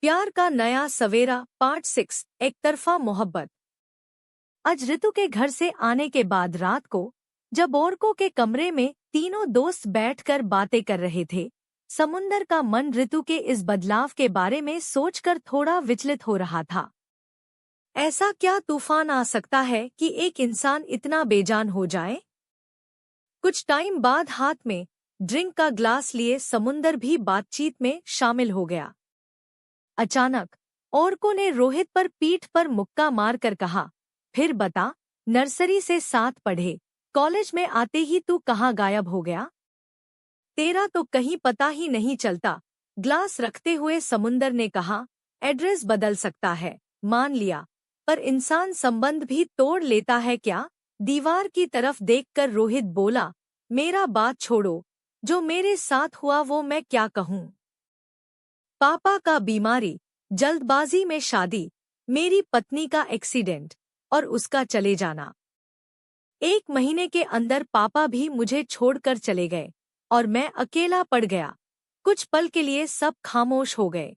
प्यार का नया सवेरा पार्ट 6 एक तरफा मोहब्बत। आज ऋतु के घर से आने के बाद रात को जब औरकों के कमरे में तीनों दोस्त बैठकर बातें कर रहे थे, समुंदर का मन ऋतु के इस बदलाव के बारे में सोचकर थोड़ा विचलित हो रहा था। ऐसा क्या तूफान आ सकता है कि एक इंसान इतना बेजान हो जाए? कुछ टाइम बाद हाथ में ड्रिंक का ग्लास लिए समुंदर भी बातचीत में शामिल हो गया। अचानक औरकों ने रोहित पर पीठ पर मुक्का मारकर कहा, फिर बता, नर्सरी से साथ पढ़े, कॉलेज में आते ही तू कहाँ गायब हो गया? तेरा तो कहीं पता ही नहीं चलता। ग्लास रखते हुए समुंदर ने कहा, एड्रेस बदल सकता है, मान लिया, पर इंसान संबंध भी तोड़ लेता है क्या? दीवार की तरफ देखकर रोहित बोला, मेरा बात छोड़ो, जो मेरे साथ हुआ वो मैं क्या कहूँ। पापा का बीमारी, जल्दबाजी में शादी, मेरी पत्नी का एक्सीडेंट और उसका चले जाना। 1 महीने के अंदर पापा भी मुझे छोड़कर चले गए और मैं अकेला पड़ गया। कुछ पल के लिए सब खामोश हो गए।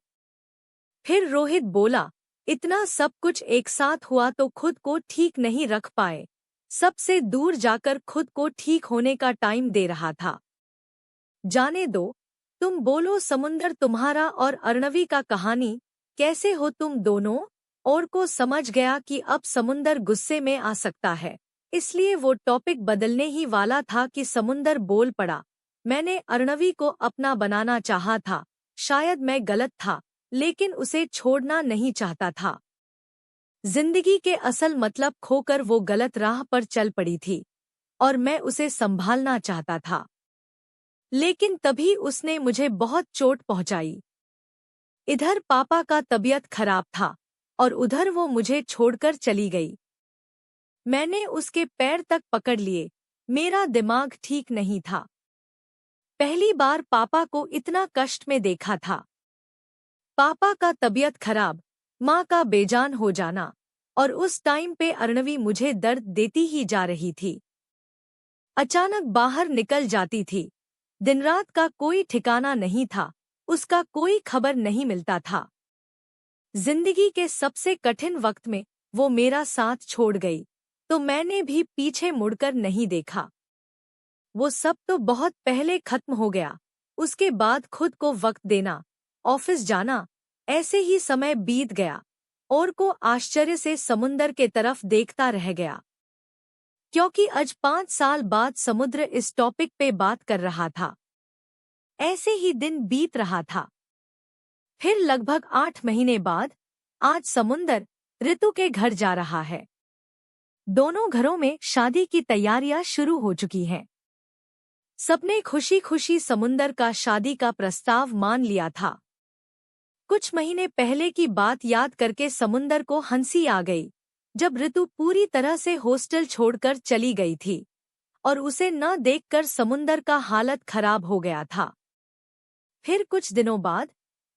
फिर रोहित बोला, इतना सब कुछ एक साथ हुआ तो खुद को ठीक नहीं रख पाए। सबसे दूर जाकर खुद को ठीक होने का टाइम दे रहा था। जाने दो, तुम बोलो समुंदर, तुम्हारा और अर्णवी का कहानी, कैसे हो तुम दोनों? और को समझ गया कि अब समुंदर गुस्से में आ सकता है, इसलिए वो टॉपिक बदलने ही वाला था कि समुंदर बोल पड़ा, मैंने अर्णवी को अपना बनाना चाहा था, शायद मैं गलत था, लेकिन उसे छोड़ना नहीं चाहता था। जिंदगी के असल मतलब खोकर वो गलत राह पर चल पड़ी थी और मैं उसे संभालना चाहता था, लेकिन तभी उसने मुझे बहुत चोट पहुंचाई। इधर पापा का तबीयत खराब था और उधर वो मुझे छोड़कर चली गई। मैंने उसके पैर तक पकड़ लिए, मेरा दिमाग ठीक नहीं था। पहली बार पापा को इतना कष्ट में देखा था। पापा का तबीयत खराब, माँ का बेजान हो जाना, और उस टाइम पे अर्णवी मुझे दर्द देती ही जा रही थी। अचानक बाहर निकल जाती थी, दिन रात का कोई ठिकाना नहीं था, उसका कोई खबर नहीं मिलता था। जिंदगी के सबसे कठिन वक्त में वो मेरा साथ छोड़ गई, तो मैंने भी पीछे मुड़कर नहीं देखा। वो सब तो बहुत पहले खत्म हो गया। उसके बाद खुद को वक्त देना, ऑफिस जाना, ऐसे ही समय बीत गया और को आश्चर्य से समुंदर के तरफ देखता रह गया, क्योंकि आज 5 साल बाद समुद्र इस टॉपिक पे बात कर रहा था। ऐसे ही दिन बीत रहा था। फिर लगभग 8 महीने बाद आज समुंदर ऋतु के घर जा रहा है। दोनों घरों में शादी की तैयारियां शुरू हो चुकी हैं। सबने खुशी खुशी समुंदर का शादी का प्रस्ताव मान लिया था। कुछ महीने पहले की बात याद करके समुंदर को हंसी आ गई, जब ऋतु पूरी तरह से हॉस्टल छोड़कर चली गई थी और उसे न देखकर समुंदर का हालत खराब हो गया था। फिर कुछ दिनों बाद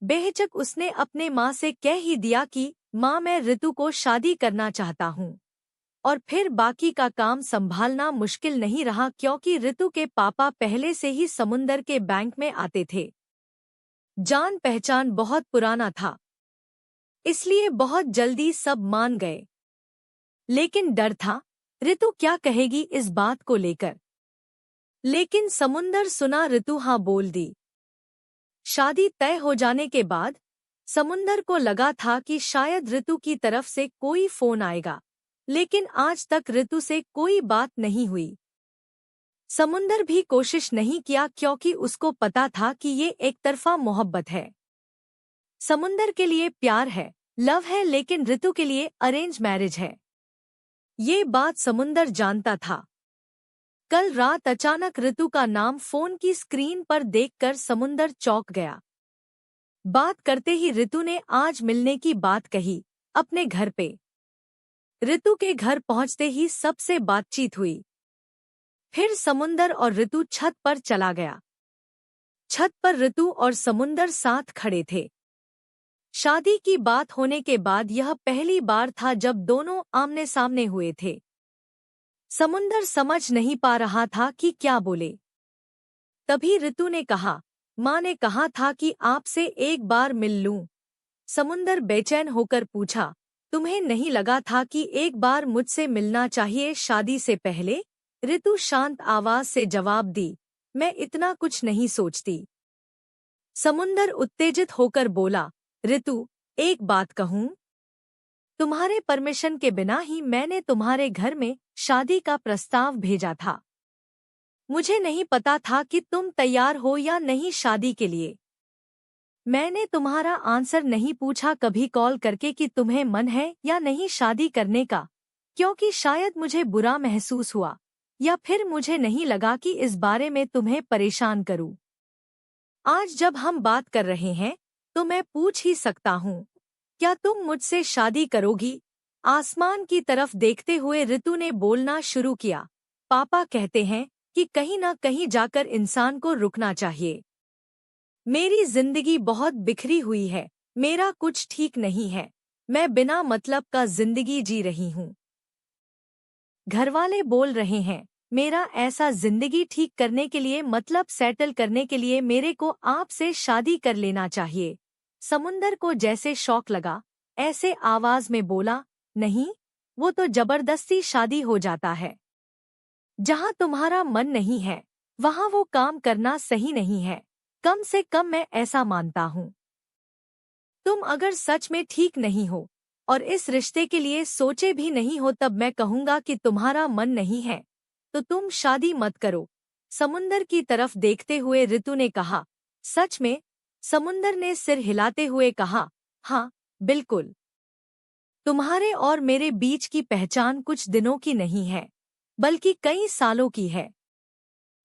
बेहिचक उसने अपने माँ से कह ही दिया कि माँ, मैं ऋतु को शादी करना चाहता हूँ। और फिर बाकी का काम संभालना मुश्किल नहीं रहा, क्योंकि ऋतु के पापा पहले से ही समुंदर के बैंक में आते थे। जान पहचान बहुत पुराना था, इसलिए बहुत जल्दी सब मान गए। लेकिन डर था, ऋतु क्या कहेगी इस बात को लेकर। लेकिन समुंदर सुना, ऋतु हाँ बोल दी। शादी तय हो जाने के बाद समुंदर को लगा था कि शायद ऋतु की तरफ से कोई फोन आएगा, लेकिन आज तक ऋतु से कोई बात नहीं हुई। समुंदर भी कोशिश नहीं किया, क्योंकि उसको पता था कि ये एक तरफा मोहब्बत है। समुंदर के लिए प्यार है, लव है, लेकिन ऋतु के लिए अरेंज मैरिज है। ये बात समुंदर जानता था। कल रात अचानक ऋतु का नाम फोन की स्क्रीन पर देखकर समुंदर चौंक गया। बात करते ही ऋतु ने आज मिलने की बात कही, अपने घर पे। ऋतु के घर पहुंचते ही सबसे बातचीत हुई। फिर समुंदर और ऋतु छत पर चला गया। छत पर ऋतु और समुंदर साथ खड़े थे। शादी की बात होने के बाद यह पहली बार था जब दोनों आमने सामने हुए थे। समुंदर समझ नहीं पा रहा था कि क्या बोले। तभी ऋतु ने कहा, माँ ने कहा था कि आपसे एक बार मिल लूं। समुंदर बेचैन होकर पूछा, तुम्हें नहीं लगा था कि एक बार मुझसे मिलना चाहिए शादी से पहले? ऋतु शांत आवाज से जवाब दी, मैं इतना कुछ नहीं सोचती। समुंदर उत्तेजित होकर बोला, ऋतु, एक बात कहूं? तुम्हारे परमिशन के बिना ही मैंने तुम्हारे घर में शादी का प्रस्ताव भेजा था। मुझे नहीं पता था कि तुम तैयार हो या नहीं शादी के लिए। मैंने तुम्हारा आंसर नहीं पूछा कभी कॉल करके कि तुम्हें मन है या नहीं शादी करने का, क्योंकि शायद मुझे बुरा महसूस हुआ या फिर मुझे नहीं लगा कि इस बारे में तुम्हें परेशान करूं। आज जब हम बात कर रहे हैं तो मैं पूछ ही सकता हूं, क्या तुम मुझसे शादी करोगी? आसमान की तरफ देखते हुए ऋतु ने बोलना शुरू किया, पापा कहते हैं कि कहीं ना कहीं जाकर इंसान को रुकना चाहिए। मेरी जिंदगी बहुत बिखरी हुई है, मेरा कुछ ठीक नहीं है, मैं बिना मतलब का जिंदगी जी रही हूँ। घरवाले बोल रहे हैं, मेरा ऐसा जिंदगी ठीक करने के लिए मतलब सेटल करने के लिए मेरे को आपसे शादी कर लेना चाहिए। समुंदर को जैसे शौक लगा, ऐसे आवाज में बोला, नहीं, वो तो जबरदस्ती शादी हो जाता है। जहाँ तुम्हारा मन नहीं है वहाँ वो काम करना सही नहीं है, कम से कम मैं ऐसा मानता हूँ। तुम अगर सच में ठीक नहीं हो और इस रिश्ते के लिए सोचे भी नहीं हो तब मैं कहूँगा कि तुम्हारा मन नहीं है तो तुम शादी मत करो। समुंदर की तरफ देखते हुए ऋतु ने कहा, सच में? समुंदर ने सिर हिलाते हुए कहा, हाँ, बिल्कुल। तुम्हारे और मेरे बीच की पहचान कुछ दिनों की नहीं है, बल्कि कई सालों की है।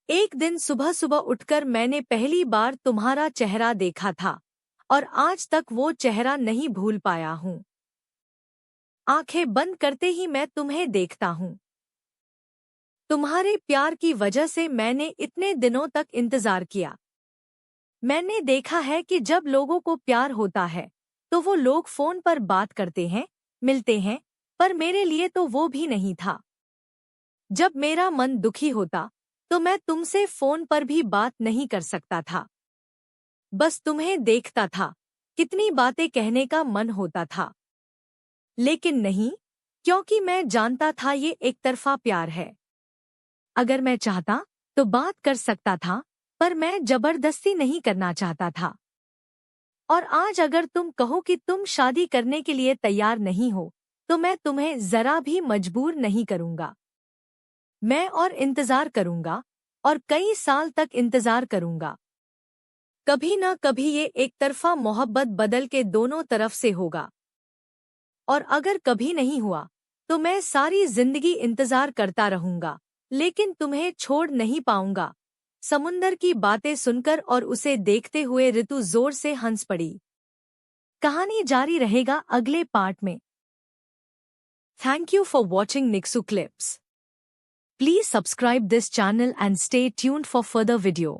एक दिन सुबह सुबह उठकर मैंने पहली बार तुम्हारा चेहरा देखा था और आज तक वो चेहरा नहीं भूल पाया हूँ। आंखें बंद करते ही मैं तुम्हें देखता हूँ। तुम्हारे प्यार की वजह से मैंने इतने दिनों तक इंतजार किया। मैंने देखा है कि जब लोगों को प्यार होता है तो वो लोग फोन पर बात करते हैं, मिलते हैं, पर मेरे लिए तो वो भी नहीं था। जब मेरा मन दुखी होता तो मैं तुमसे फोन पर भी बात नहीं कर सकता था, बस तुम्हें देखता था, कितनी बातें कहने का मन होता था। लेकिन नहीं, क्योंकि मैं जानता था ये एक तरफा प्यार है। अगर मैं चाहता तो बात कर सकता था, पर मैं जबरदस्ती नहीं करना चाहता था। और आज अगर तुम कहो कि तुम शादी करने के लिए तैयार नहीं हो तो मैं तुम्हें जरा भी मजबूर नहीं करूंगा। मैं और इंतजार करूंगा और कई साल तक इंतजार करूंगा। कभी ना कभी ये एक तरफा मोहब्बत बदल के दोनों तरफ से होगा। और अगर कभी नहीं हुआ तो मैं सारी जिंदगी इंतजार करता रहूंगा, लेकिन तुम्हें छोड़ नहीं पाऊंगा। समुंदर की बातें सुनकर और उसे देखते हुए ऋतु जोर से हंस पड़ी। कहानी जारी रहेगा अगले पार्ट में। Thank you for watching Nixu clips. Please subscribe this channel and stay tuned for further video.